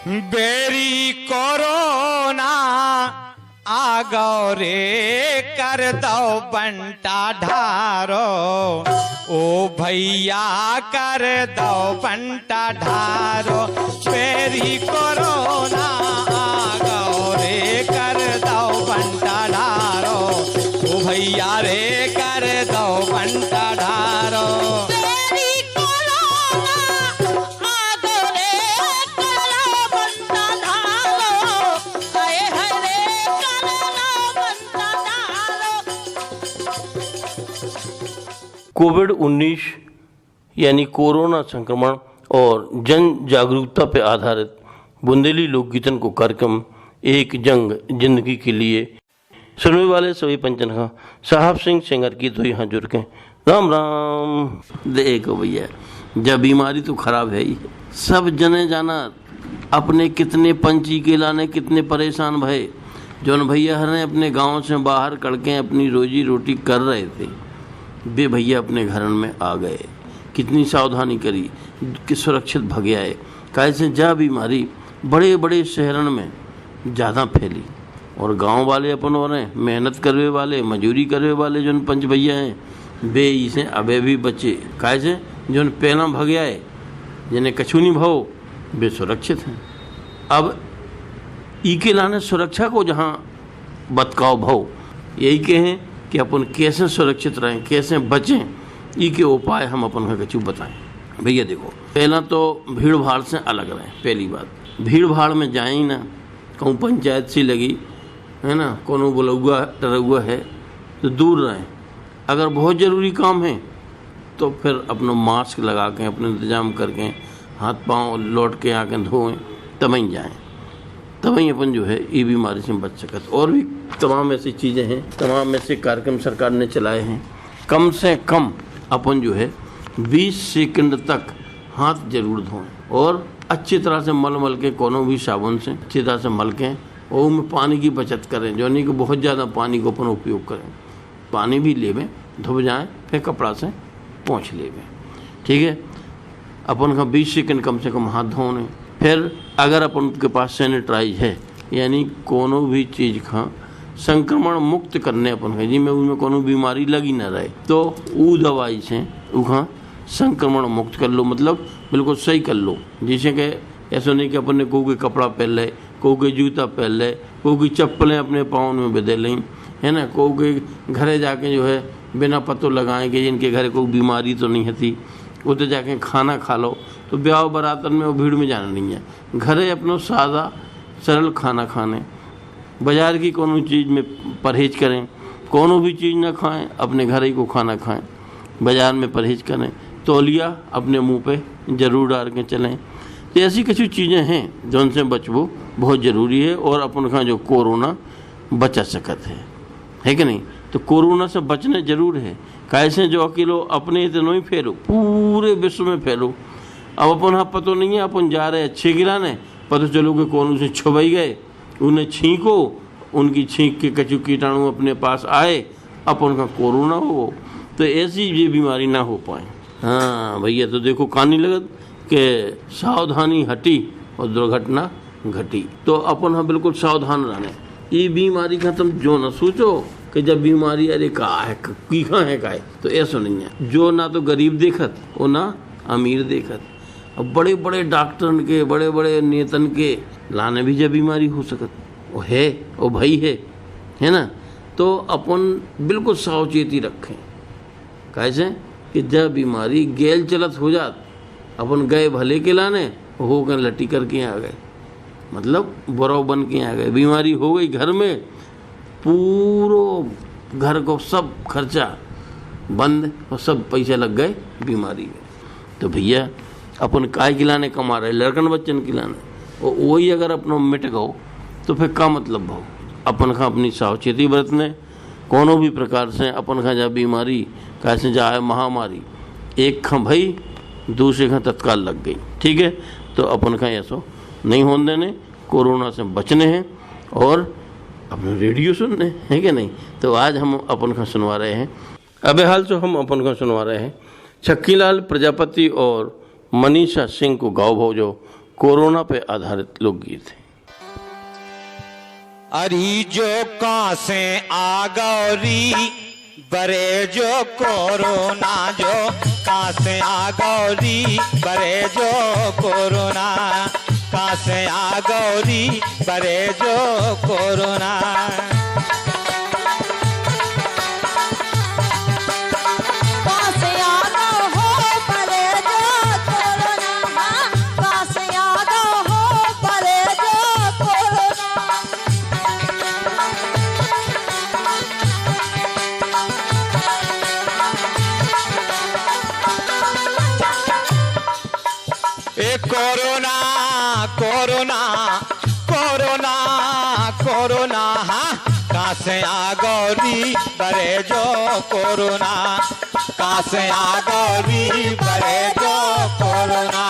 Berry corona आ गौ रे कर दो बंटा ढारो, ओ भैया कर दो बंटा ढारो। बेरी कोरोना आ गौ रे कर दो बंटा ढारो, ओ भैया रे कर दो बंटा ढारो। कोविड-19 यानी कोरोना संक्रमण और जन जागरूकता पर आधारित बुंदेली लोकगीतन को कार्यक्रम एक जंग जिंदगी के लिए सुनने वाले सभी पंचन का साहब सिंह सेंगर की तो यहाँ जुड़ के राम राम। देखो भैया, जब बीमारी तो खराब है ही, सब जने जाना अपने कितने पंची के लाने कितने परेशान भय। जौन भैया हर ने अपने गांव से बाहर करके अपनी रोजी रोटी कर रहे थे, वे भैया अपने घर में आ गए। कितनी सावधानी करी कि सुरक्षित भगे आए। कैसे जा बीमारी बड़े बड़े शहरन में ज़्यादा फैली और गांव वाले अपन और मेहनत करवे वाले मजूरी करवे वाले जो पंच भैया हैं वे इसे अबे भी बचे। कैसे जो पहला भगे आए जिन्हें कछु नहीं भाव वे सुरक्षित हैं। अब ई के लाने सुरक्षा को जहाँ बतकाव भाव यही के हैं कि अपन कैसे सुरक्षित रहें कैसे बचें, ई के उपाय हम अपन का कछु बताएं। भैया देखो, पहला तो भीड़ भाड़ से अलग रहें। पहली बात, भीड़ भाड़ में जाए ही ना, कहूँ पंचायत सी लगी है ना, कोनो बुलौआ टरौआ है तो दूर रहें। अगर बहुत ज़रूरी काम है तो फिर अपना मास्क लगा के अपने इंतजाम करके हाथ पाँव लौट के आके धोएं तब ही जाएँ, तब ही अपन जो है ये बीमारी से बच सकत। और भी तमाम ऐसी चीज़ें हैं, तमाम ऐसे कार्यक्रम सरकार ने चलाए हैं। कम से कम अपन जो है 20 सेकंड तक हाथ जरूर धोएं और अच्छी तरह से मल के कोनो भी साबुन से अच्छी तरह से मल के और उनमें पानी की बचत करें, जो नहीं कि बहुत ज़्यादा पानी को अपन उपयोग करें। पानी भी लेवें, धुप जाएं, फिर कपड़ा से पोंछ लेवें। ठीक है, अपन का 20 सेकंड कम से कम हाथ धोने। फिर अगर अपन के पास सैनिटाइज है यानी कोनो भी चीज़ का संक्रमण मुक्त करने अपन है जी में उनमें कोनो बीमारी लगी ना रहे तो वो दवाई से वहाँ संक्रमण मुक्त कर लो, मतलब बिल्कुल सही कर लो। जैसे कि ऐसा नहीं कि अपन ने कोई कपड़ा पहन ले, कोई जूता पहन ले, कोई चप्पलें अपने पाँव में बदल लें, है ना, कोई घरे जाके जो है बिना पतो लगाएं कि जिनके घर कोई बीमारी तो नहीं होती, उधर जाके खाना खा लो। तो ब्याह बरातन में वो भीड़ में जाना नहीं है, घरे अपना सादा सरल खाना खाने। बाजार की कोनो चीज़ में परहेज करें, कोनो भी चीज़ ना खाएं, अपने घर ही को खाना खाएं, बाजार में परहेज करें। तौलिया अपने मुंह पे ज़रूर डाल के चलें। तो ऐसी कुछ चीज़ें हैं जो उनसे बचबो बहुत ज़रूरी है और अपन का जो कोरोना बचा सकत है कि नहीं। तो कोरोना से बचने जरूर है। कैसे जो अकेलो अपने इतना ही फैलो, पूरे विश्व में फैलो। अब अपन हाँ पतो नहीं है, अपन जा रहे अच्छे गिराने, पता चलो कि कौन से छुबई गए, उन्हें छींको, उनकी छींक के कछु कीटाणु अपने पास आए, अपन का कोरोना हो, तो ऐसी ये बीमारी ना हो पाए। हाँ भैया, तो देखो कहानी लगत कि सावधानी हटी और दुर्घटना घटी। तो अपन हाँ बिल्कुल सावधान रहने। ये बीमारी का तुम जो न सोचो कि जब बीमारी अरे कहाँ है कहाँ है का है, तो ऐसा नहीं है। जो ना तो गरीब देखत और ना अमीर देखत। अब बड़े बड़े डॉक्टर के बड़े बड़े नेतन के लाने भी जब बीमारी हो सकत वो है, वो भाई है ना। तो अपन बिल्कुल सावचेती रखें। कैसे कि जब बीमारी गैल चलत हो जात, अपन गए भले के लाने हो गए लटी करके आ गए, मतलब बुरा बन के आ गए। बीमारी हो गई घर में, पूरो घर को सब खर्चा बंद और सब पैसे लग गए बीमारी में। तो भैया अपन काय खिलाने कमा रहे, लड़कन बच्चन खिलाने, और वही अगर अपना मिट गो तो फिर का मतलब भाव। अपन का अपनी सावचेती बरतने, कोनो भी प्रकार से अपन का जब बीमारी कैसे जाए महामारी, एक खा भाई दूसरे का तत्काल लग गई। ठीक है, तो अपन का ऐसा नहीं होने देने, कोरोना से बचने हैं और अपने रेडियो सुनने हैं कि नहीं। तो आज हम अपन का सुनवा रहे हैं, अबे हाल जो हम अपन का सुनवा रहे हैं छक्कीलाल प्रजापति और मनीषा सिंह को गाँव भाव जो कोरोना पे आधारित लोकगीत है। अरी जो कासे आ गौरी बरे जो कोरोना, जो कासे आ गौरी बरे जो कोरोना, कासे आ गौरी बरे जो corona. Corona corona corona corona, हाँ कहाँ से आ गौरी बरे जो कोरोना, कहाँ से आ गौरी बरे जो कोरोना।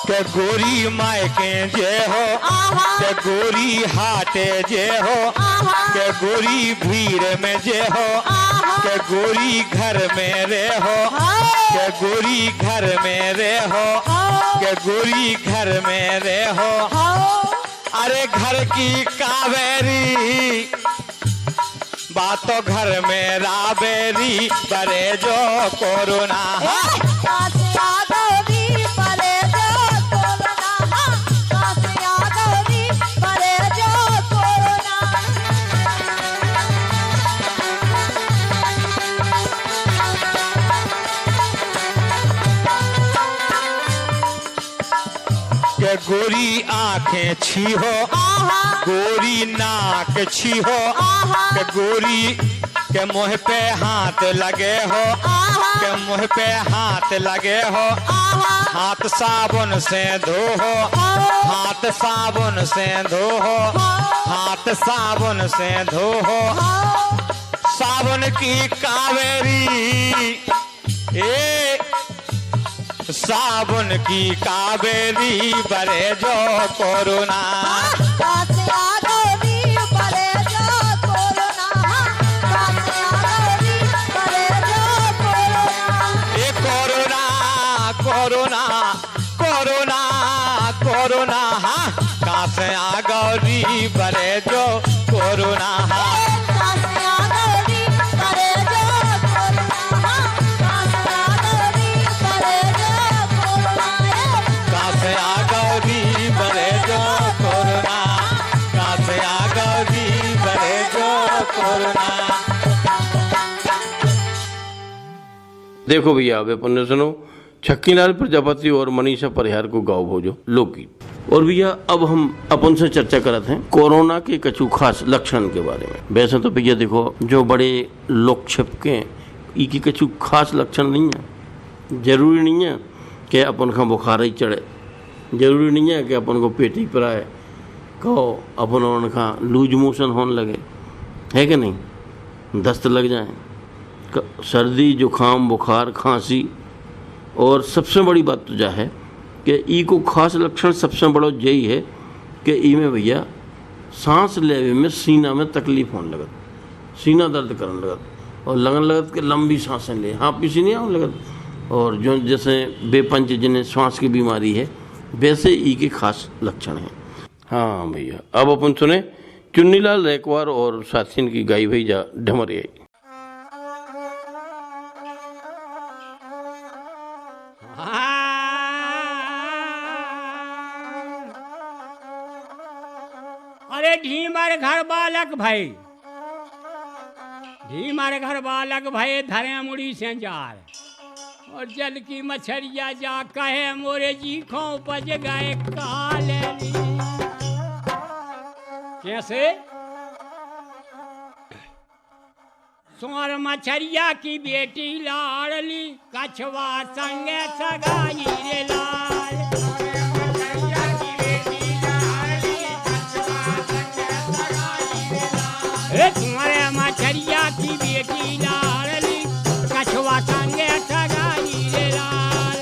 के गोरी मायके जे हो, के गोरी हाटे जे हो, के गोरी भीड़ में जे हो, के गोरी घर में रे हो, के गोरी घर में रे हो, के गोरी घर में रे हो। अरे घर की कावेरी बातों घर में राबेरी बरे जो कोरोना। के गोरी आंखें छी हो, गोरी नाक छी हो, के गोरी के मुँह पे हाथ लगे हो, के मुँह पे हाथ लगे हो, हाथ साबुन से धो हो, हाथ साबुन से धो हो, हाथ साबुन से धो हो। साबुन की कावेरी ए साबुन की कावेरी बरे जो कोरोना। ए कोरोना कोरोना कोरोना कोरोना, हाँ कहाँ से आ गौरी बरे जो कोरोना। देखो भैया अब अपन ने सुनो छक्कीलाल प्रजापति और मनीषा परिहार को गाओ भोजो लोकगीत। और भैया अब हम अपन से चर्चा करते हैं कोरोना के कछु खास लक्षण के बारे में। वैसे तो भैया देखो जो बड़े लोग छिपके इनकी कछु खास लक्षण नहीं है। जरूरी नहीं है कि अपन का बुखार ही चढ़े, जरूरी नहीं है कि अपन को पेट ही पर आए, कहो अपन उनका लूज मोशन होने लगे, है कि नहीं, दस्त लग जाए, सर्दी जुखाम बुखार खांसी। और सबसे बड़ी बात तो जा है कि ई को खास लक्षण सबसे बड़ा यही है कि ई में भैया सांस लेवे में सीना में तकलीफ होने लगत, सीना दर्द करने लगत और लगन लगत कि लंबी सांसें ले, हाँ पीछे नहीं आने लगत। और जो जैसे बेपंच जिन्हें श्वास की बीमारी है वैसे ई के खास लक्षण हैं। हाँ भैया अब अपन सुने चुन्नीलाल रैकवार और साथिन की गाई भैया ढमरिया। अरे ढीमर घर बालक भाई, ढीमर घर बालक भाई धरे मुड़ी से जार, और जल की मछरिया जा कहे मोरे जी खो पज गए काले। कैसे सोर मछरिया की बेटी लाड़ली, कछवा संगे सगाई रे लाल। तुम्हारे मछरिया की बेटी लाड़ली, कछुआ संगे सगाई रे लाल।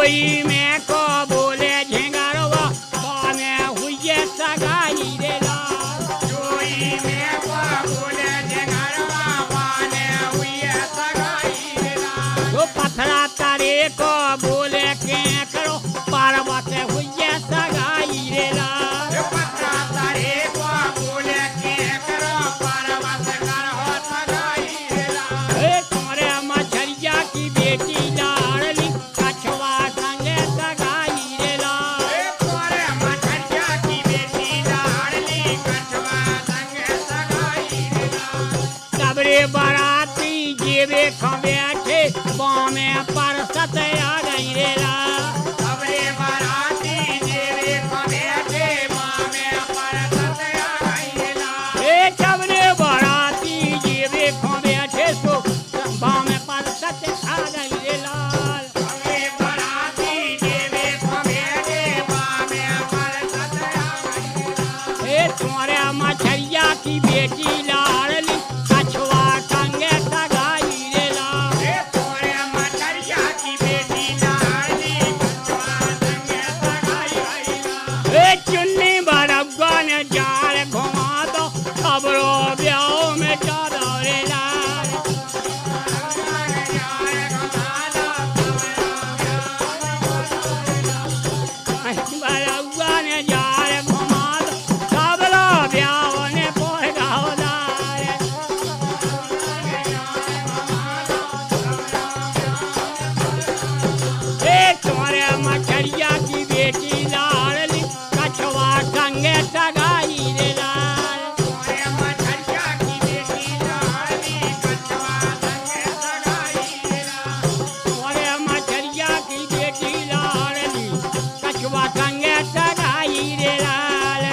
चोई में को बोले झिंगरवा बाने हुई सगाई रे लाल। चोई में को बोले झिंगरवा बाने हुई सगाई रे लाल। तो पथरा तारे को बोले के करो पार्वत हुई सगाई रे लाल। पथरा तारे को बोले के करो पार्वत करो सगाई रे लाल। तुम्हारे मछरिया की बेटी लाडली कछवा संगे सगाई रे लाल। तुम्हारे मछरिया की बेटी लाडली कछवा संगे सगाई रे लाल। सबरे बाराती जेबे खबेठे बामे पर सत आ गई रे लाल। सबरे बाराती जेबे खबेठे बामे पर सत आ गई रे लाल। सबरे बाराती जेबे खबेठे सो बामे पर सत आ गई रे लाल। सबरे बाराती जेबे खबेठे बामे पर सत आ गई रे लाल। तुम्हारे मछरिया की बेटी लाडली कछवा संगे सगाई रे लाल। तुम्हारे मछरिया की बेटी लाडली कछवा संगे सगाई रे लाल। चुन्नी बरब्बा ने जाल घुमा दो खबरो ब्याह में चादो रे लाल। बरब्बा ने जाल घुमा दो खबरो ब्याह ने पोह गाओ लाल। तुम्हारे मछरिया की बेटी लाडली कछवा संगे सगाई रे लाल। तुम्हारे मछरिया की बेटी लाडली कछवा संगे सगाई रे लाल। तुम्हारे मछरिया की बेटी लाडली कछवा संगे सगाई रे लाल।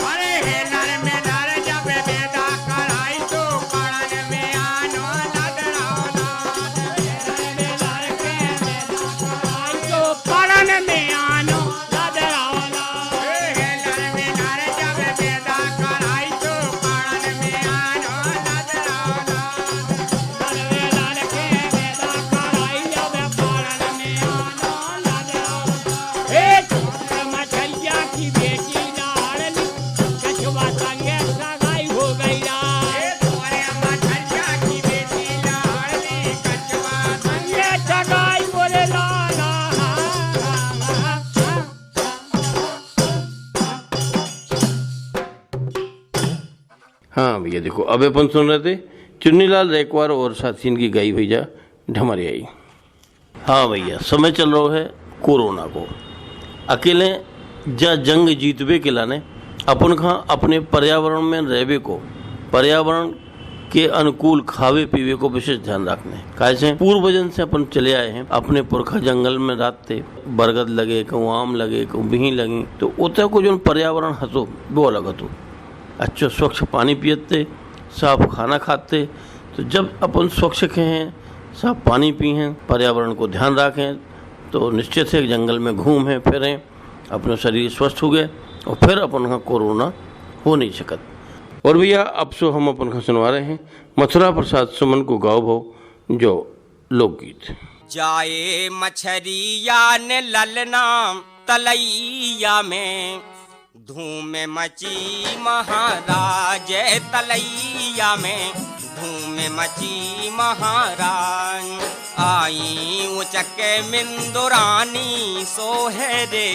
अरे हे नर में नर जब बेदा कराई तो कड़न में आनो लदराओ लाल। नर में नर के बेदा कराई तो कड़न में आनो लदराओ लाल। हे नर में नर जब बेदा कराई तो कड़न में आनो लदराओ लाल। नर में नर के बेदा कराई जब कड़न में आनो लदराओ लाल। हे तुम्हारे मछरिया की बेटी लाडली कछवा संगे सगाई हो गई लाल। तुम्हारे मछरिया की बेटी लाडली कछवा संगे सगाई बोले लाल। हाँ भैया देखो, अब अपन सुन रहे थे चुन्नीलाल रेकवार और साथी इनकी गाई भैया ढमरियाई। हाँ भैया, समय चल रहा है कोरोना को। अकेले जा जंग जीतबे के लाने अपन खा अपने पर्यावरण में रहबे को, पर्यावरण के अनुकूल खावे पीवे को विशेष ध्यान रखने। कैसे पूर्वजन से अपन चले आए हैं, अपने पुरखा जंगल में रहते, बरगद लगे, कहूँ आम लगे, कहूँ बिही लगी, तो उतर को जो पर्यावरण हतो वो अलग हतो। अच्छा स्वच्छ पानी पियते, साफ खाना खाते। तो जब अपन स्वच्छ हैं, साफ पानी पिए, पर्यावरण को ध्यान रखें, तो निश्चित है जंगल में घूमें फिरें, अपना शरीर स्वस्थ हो गए और फिर अपन का कोरोना हो नहीं सकत। और भैया अब सो हम अपन का सुनवा रहे हैं मथुरा प्रसाद सुमन को गाओ भाव जो लोकगीत। जाए मछरिया ने ललना तलैया में, धूम मची महाराज तलैया में, धूम मची महाराज। आई उचक मिंदुरानी सोहरे,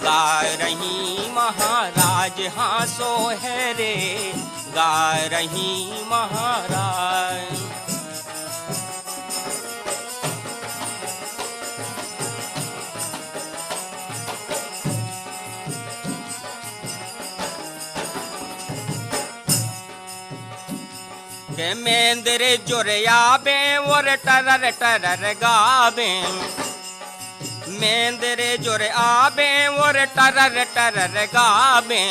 गा रही महाराज हाँ सोहरे, गा रही महाराज। के मेंदरे जुरियाबे और टरर टरर गाबे, मेंदरे जुरे आबे और टरर टरर गाबे।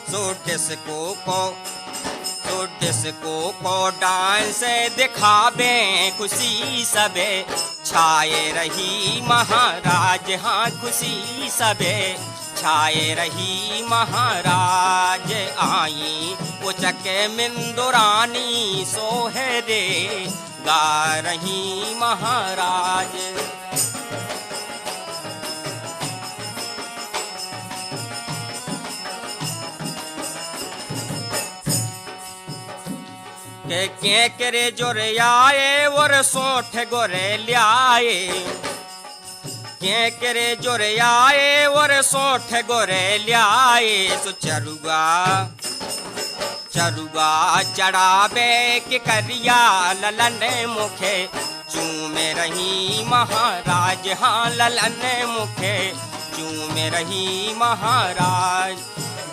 सो डिस्को को डांस दिखाबे, खुशी सबे छाए रही महाराज हाँ खुशी सबे छाए रही महाराज आई, उचके मिंदुरानी सोहरे गा रही महाराज। के करे जोरे आए और सोठ गोरे ल्याए, के करे जोरे आए और सोठ गोरे ल्याए। सो चरुआ चरुआ चढ़ावे के करिया ललन मुखे चूमे रही महाराज, हाँ ललन मुखे चूमे रही महाराज।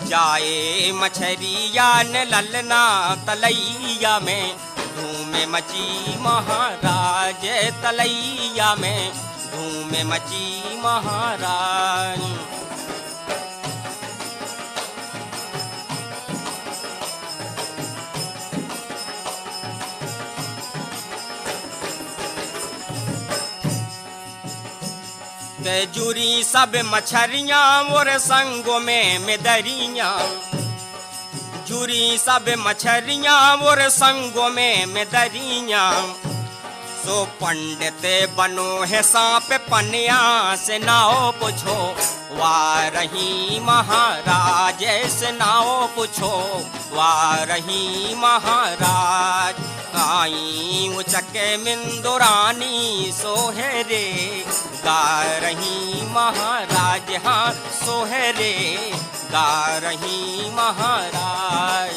जाए मछरिया न ललना तलैया में धूम मची महाराज, तलैया में धूम मची महाराज। जुरी सब मछरियाँ और संगों में दरियाँ, जुरी सब मछरियाँ और संगों में दरियाँ। सो पंडित बनो है सांप पनिया से नाओ पूछो वाह रही महाराज, से नाओ पूछो वाह रही महाराज। आई उचके मिंदुरानी सोहरे गा रही महाराज, हाँ सोहरे गा रही महाराज।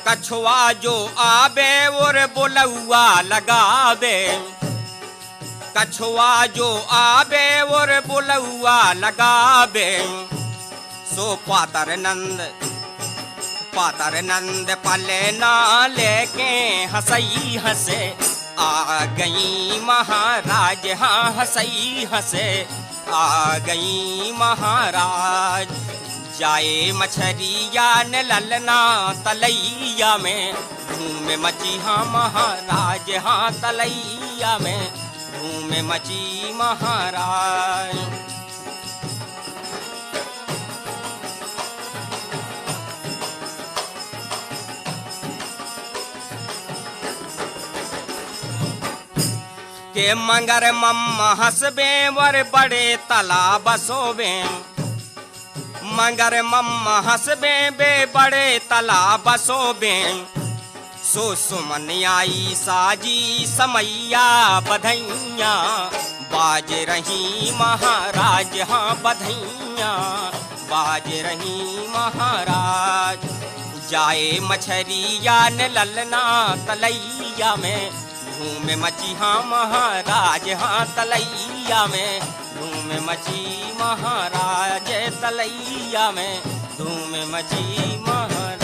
कछुआ जो आबे और बुलौआ लगावे, कछुआ जो आबे और बुलौआ लगावे। सो पातर नंद पले ना लेके हंसई हंसे आ गई महाराज, हाँ हंसई हंसे आ गई महाराज। जाए मछरिया न ललना तलैया में धूम मची, हाँ महाराज, हाँ तलैया में धूम मची महाराज। के मंगर मम्मा हंसबे वर बड़े तालाब सोबे, मगर मम्मा हंसबे बे बड़े तालाब सोबे। सो सुमन आई साजी समैया बधैया बाज रही महाराज, हाँ बधैया बाज रही महाराज। जाए मछरिया न ललना तलैया में धूम मची, हाँ महाराज, हाँ तलैया में धूम मची महाराज, तलैया में धूम मची महाराज।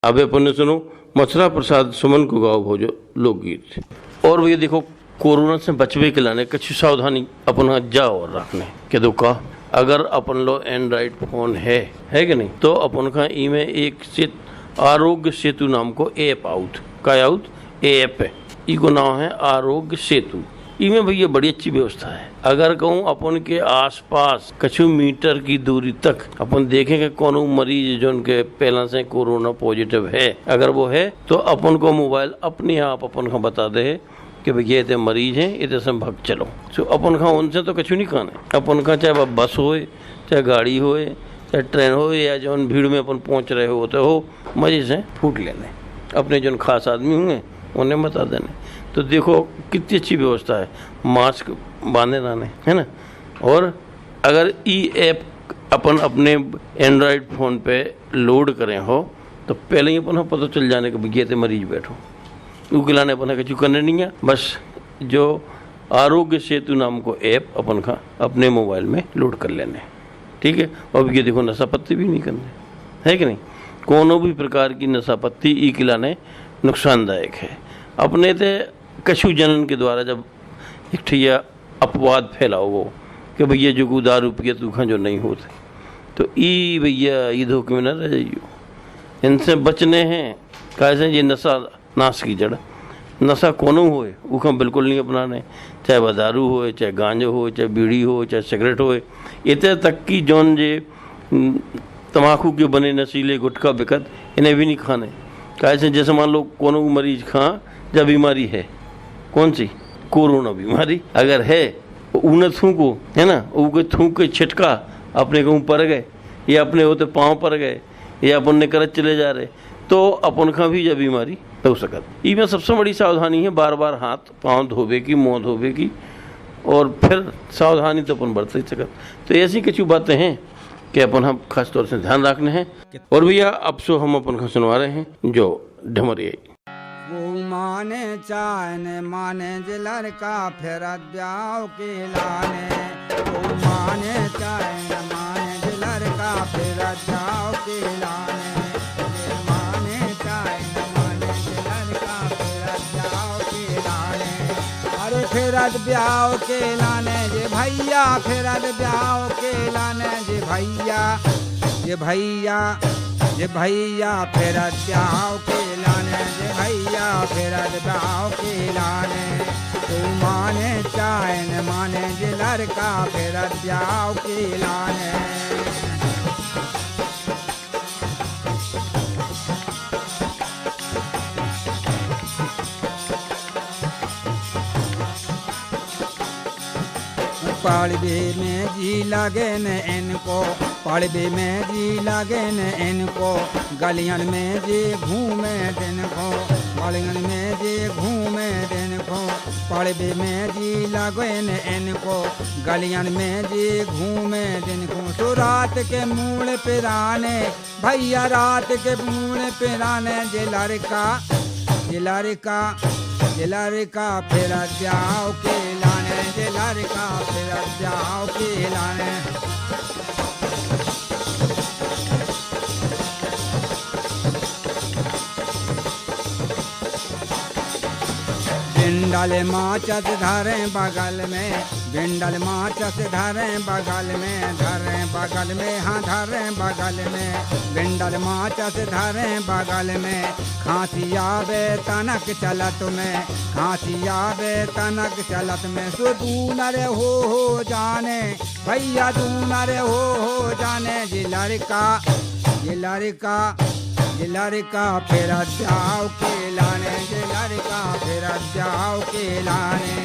अब अपन ने सुनो मथुरा प्रसाद सुमन को गाओ भोजो लोकगीत। और भैया देखो कोरोना से बचवे के लाने कुछ सावधानी अपन जाओ और रखने के दो का। अगर अपन लो एंड्रॉइड फोन है कि नहीं, तो अपन का ई में एक से आरोग्य सेतु नाम को ऐप आउट का आउट ऐप है, इको नाम है आरोग्य सेतु। इमें भैया बड़ी अच्छी व्यवस्था है। अगर कहूँ अपन के आसपास कुछ मीटर की दूरी तक अपन देखेंगे कौन मरीज जो उनके पहला से कोरोना पॉजिटिव है, अगर वो है तो अपन को मोबाइल अपने आप अपन को बता दे कि भैया ये मरीज हैं, ये से भग चलो। तो अपन का उनसे तो कुछ नहीं कहना है। अपन का चाहे वह बस होए, चाहे गाड़ी होए, चाहे ट्रेन हो, या जो भीड़ में अपन पहुँच रहे होते हो, मजे से फूट लेने, अपने जो खास आदमी होंगे उन्हें बता देने। तो देखो कितनी अच्छी व्यवस्था है, मास्क बांधे लाने है ना। और अगर ई ऐप अपन अपने एंड्रॉयड फ़ोन पे लोड करें हो तो पहले ही अपन पता चल जाने के भैया तो मरीज बैठो उनके लाने अपन कुछ करने नहीं है। बस जो आरोग्य सेतु नाम को ऐप अपन का अपने मोबाइल में लोड कर लेने, ठीक है। और ये देखो नशा पत्ती भी नहीं करने, है कि नहीं। कोनो भी प्रकार की नशा पत्ती ई खिलाने नुकसानदायक है। अपने ते कछु जनन के द्वारा जब एक ठिया अपवाद फैलाओ वो कि भैया जो दारू पिए तू खा जो नहीं होते, तो ई भैया ई धोखे में न रह जाइयो, इनसे बचने हैं। कैसे ये नशा नाश की जड़, नशा कोनो होए उका बिल्कुल नहीं अपनाने, चाहे वह दारू होए, चाहे गांजो हो, चाहे बीड़ी हो, चाहे सिगरेट होए, इतने तक की जौन जे तम्बाकू के बने नशीले गुटखा बिकत इन्हें भी नहीं खाने। कैसे जैसे मान लो कोनो मरीज खा जब बीमारी है, कौन सी कोरोना बीमारी अगर है, ऊने थूको है ना, ऊके थूक के छिटका अपने कहूँ पर गए या अपने होते पाँव पर गए या अपन ने करत चले जा रहे, तो अपन का भी जब बीमारी हो सकत। इसमें सबसे बड़ी सावधानी है बार बार हाथ पाँव धोबे की, मुँह धोबे की, और फिर सावधानी तो अपन बरत ही सकत। तो ऐसी कुछ बातें हैं कि अपन हम खास तौर से ध्यान रखने हैं। और भैया अब सो हम अपन को सुनवा रहे हैं जो ढमरिया। वो माने चाहने माने जे लड़का फिर ब्याह के लाने, वो माने चाहने माने जे लड़का फिर ब्याह के लाने, माने चाहने माने जे लड़का फिर ब्याह के लाने। अरे फिर ब्याह के लाने जे भैया, फिर ब्याह के लाने जे भैया, जे भैया, जे भैया फिर ब्याह के लाने, जे भैया फिर ब्याह के लाने। तू माने चाहे न माने जे लड़का फिर ब्याह के लाने। पड़बे में जी लगे न इनको, पड़बे में जी लगे न इनको, गलियन में जी घूमे दिन को, गलियन में जी घूमे दिन को, पड़बे में जी लगे न इनको, गलियन में जी घूमे दिन को। तो रात के मूल पिराने भैया, रात के मूल पिराने जे लड़का, जे लड़का, जे लड़का फिर ब्याह के लाने, जे लड़का फिर ब्याह के लाने। बिंडल माचस धरे बगल में, बिंडल माचस धरे बगल में, धरे बगल में, हाँ धरे बगल में, बिंडल माचस धरे बगल में। खांसी आवे तनक चलत में, खांसी आवे तनक चलत में। सो दूनर हो जाने भैया, दूनर हो जाने जे लड़का, जे लड़का, जे लड़का फिर ब्याह के लाने, जे लड़का फिर ब्याह के लाने।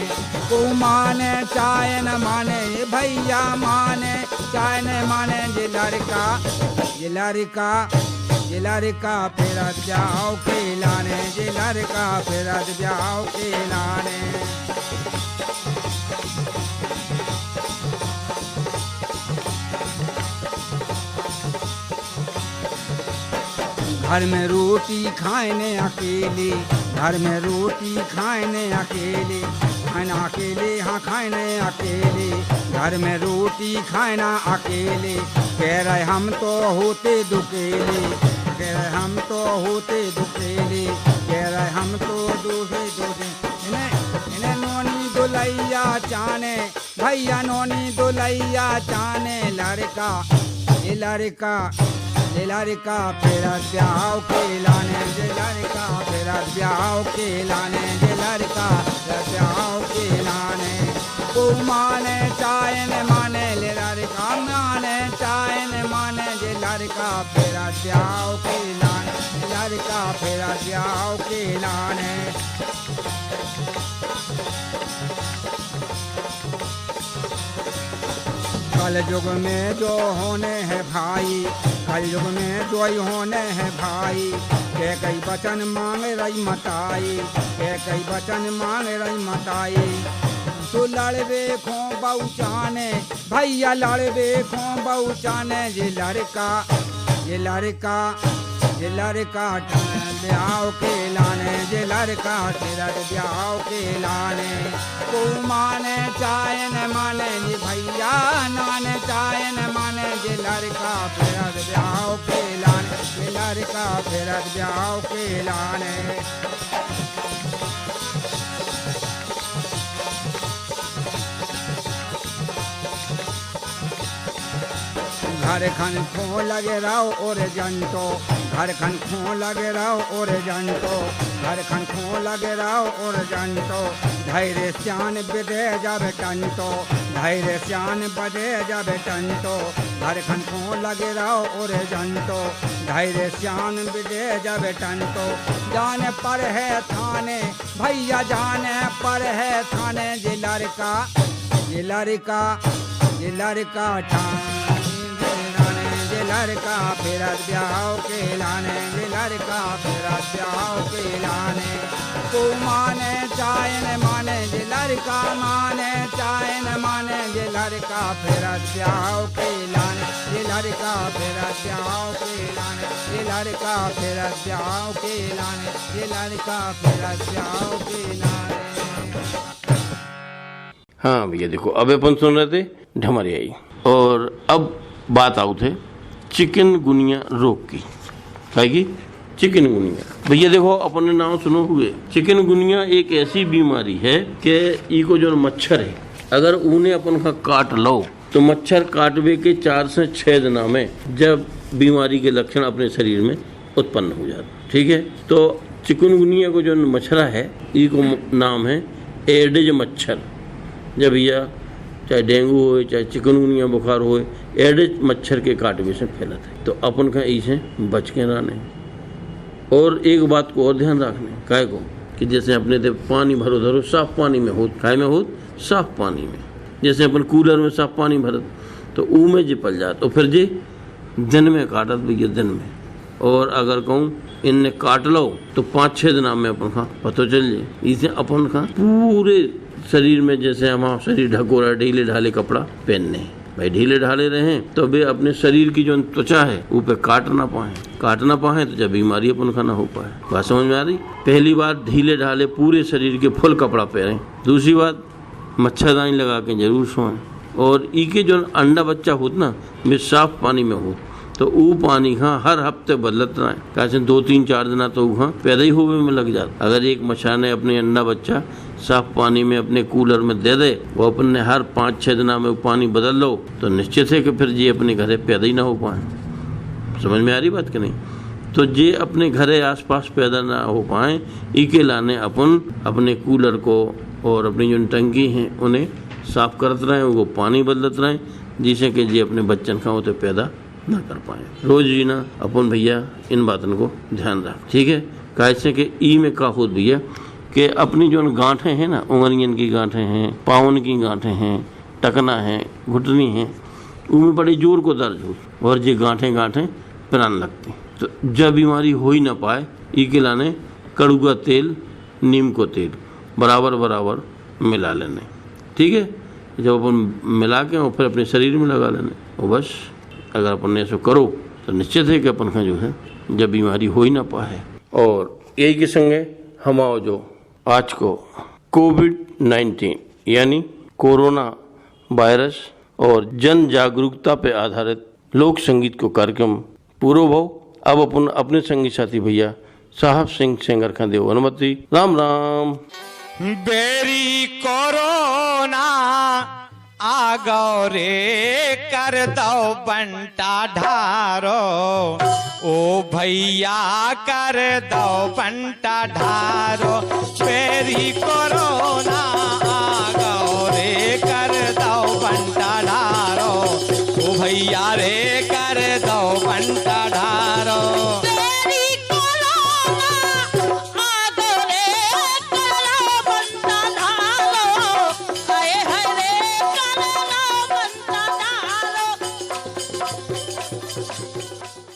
को माने चाहे न माने भैया, माने चाहे न माने जे लड़का, जे लड़का, जे लड़का फिर ब्याह के लाने, जे लड़का फिर ब्याह के लाने। घर में रोटी खाने अकेले, घर में रोटी खाने अकेले, खाना अकेले, हाँ खाने अकेले, घर में रोटी खाना अकेले। कह रहे हम तो होते दुकेले, कह रहे हम तो होते दुकेले, कह रहे हम तो दूसरे दूसरे। इन्हें नोनी दुलैया चाने भैया, नोनी दुलैया चाने लड़का, ये लड़का, जे लड़का फिर ब्याह के लाने, जे लड़का फिर ब्याह के लाने, जे लड़का फिर ब्याह के लाने। को माने चाहे न माने ले लड़का, माने चाहे न माने जे लड़का फिर ब्याह के लाने, लड़का फिर ब्याह के लाने। कल युग में जो होने हैं भाई, कल युग में जो होने हैं भाई। के कई वचन मांग रही मताई, के कई वचन मांग रही मताई। तो लड़बे खो बहुचाने भैया, लड़बे खो बहुचाने जे लड़का, जे लड़का, जे लड़का ब्याह के लाने, जे लड़का तेरा ब्याह के लाने। को माने चाहे न माने जे भैया, नाने चाहे न माने जे लड़का तेरा ब्याह के लाने, जे लड़का तेरा ब्याह के लाने। घर खन खो लगे रहो और जंतो, घर खन खो लगे रहो और जंतो, घर खन खो लगे रहो और जंतो, धैर्य श्यान विदे जब टंतो, धैर्य श्यान बदे जब टंतो, घर खन खो लगे रहो और जंतो, धैर्य श्यान विदे जब टंतो, जाने पर है थाने भैया जाने पर है थाने, जे लड़का ये लड़का ये लड़का ठाने, जे लड़का फिरत ब्याह के लाने, जे लड़का फिरत ब्याह के लाने, तू माने चाहे न माने, जे लड़का माने चाहे न माने, जे लड़का फिरत ब्याह के लाने, जे लड़का फिरत ब्याह के लाने, जे लड़का फिरत ब्याह के लाने, जे लड़का फिरत ब्याह के लाने। हाँ भैया देखो, अब अपन सुन रहे थे ढमरियाई, और अब बात आउ थे चिकनगुनिया रोग की। क्या की? चिकनगुनिया। भैया देखो, अपन ने नाम सुनो हुए, चिकनगुनिया एक ऐसी बीमारी है कि इको जो मच्छर है, अगर उन्हें अपन का काट लो तो मच्छर काटवे के 4 से 6 दिन में जब बीमारी के लक्षण अपने शरीर में उत्पन्न हो जाते। ठीक है, तो चिकनगुनिया को जो मच्छरा है, इको नाम है एडिज मच्छर। जब भैया चाहे डेंगू हो चाहे चिकनगुनिया बुखार हो, एडिज मच्छर के काटवे से फैलता है, तो अपन का इसे बच के रहने। और एक बात को और ध्यान रखने काय को कि जैसे अपने दे पानी भरो धरो साफ पानी में हो, काय में हो साफ पानी में, जैसे अपन कूलर में साफ पानी भरत तो ऊ में जे पल जात, तो फिर जे दिन में काटत भैया दिन में। और अगर कहूँ इनने काट लो तो 5-6 दिन में अपन का पता चल जाए, इसे अपन का पूरे शरीर में, जैसे हमारा शरीर ढको रहा, ढीले ढाले कपड़ा पहनने भाई, ढीले ढाले रहे तो वे अपने शरीर की जो त्वचा है वो पे काट ना पाए तो जब बीमारी अपन का ना हो पाए। बात समझ में आ रही? पहली बात ढीले ढाले पूरे शरीर के फुल कपड़ा पहने, दूसरी बात मच्छरदानी लगा के जरूर सोएं, और इके जो अंडा बच्चा होता ना वे साफ पानी में हो तो वो पानी हर हफ्ते बदलत रहे, कैसे 2-3-4 दिन तो पैदा ही होने में लग जाता। अगर एक मच्छर ने अपने अंडा बच्चा साफ पानी में अपने कूलर में दे दे, वो अपन ने हर 5-6 दिन में पानी बदल लो तो निश्चित है कि फिर ये अपने घरे पैदा ही ना हो पाए। समझ में आ रही बात कि नहीं? तो ये अपने घरे आसपास पैदा ना हो पाए, इके लाने अपन अपने कूलर को और अपनी जो टंकी हैं उन्हें साफ करते रहें, वो पानी बदलते रहें, जिससे कि ये अपने बच्चन का होते पैदा ना कर पाए। रोज ही ना अपन भैया इन बातों को ध्यान रख। ठीक है, कैसे कि ई में का होत भैया कि अपनी जो गांठें हैं ना, उंगलियन की गांठें हैं, पावन की गांठें हैं, टकना है, घुटनी है, उनमें बड़े जोर को दर्द हो और ये गांठें पिराने लगती। तो जब बीमारी हो ही ना पाए, ई के लाने कड़ुआ तेल, नीम को तेल बराबर मिला लेने। ठीक है, जब अपन मिला के और फिर अपने शरीर में लगा लेने, और बस अगर अपन ऐसा करो तो निश्चित है कि अपन का जो है जब बीमारी हो ही ना पाए। और यही के संगे हम आओ जो आज को कोविड-19 यानी कोरोना वायरस और जन जागरूकता पे आधारित लोक संगीत को कार्यक्रम पूरो भाव। अब अपन अपने संगी साथी भैया साहब सिंह सेंगर खा देव अनुमति। राम राम। बेरी कोरोना आ गौ रे कर दो बंटा ढारो, ओ भैया कर दो बंटा ढारो, बेरी कोरोना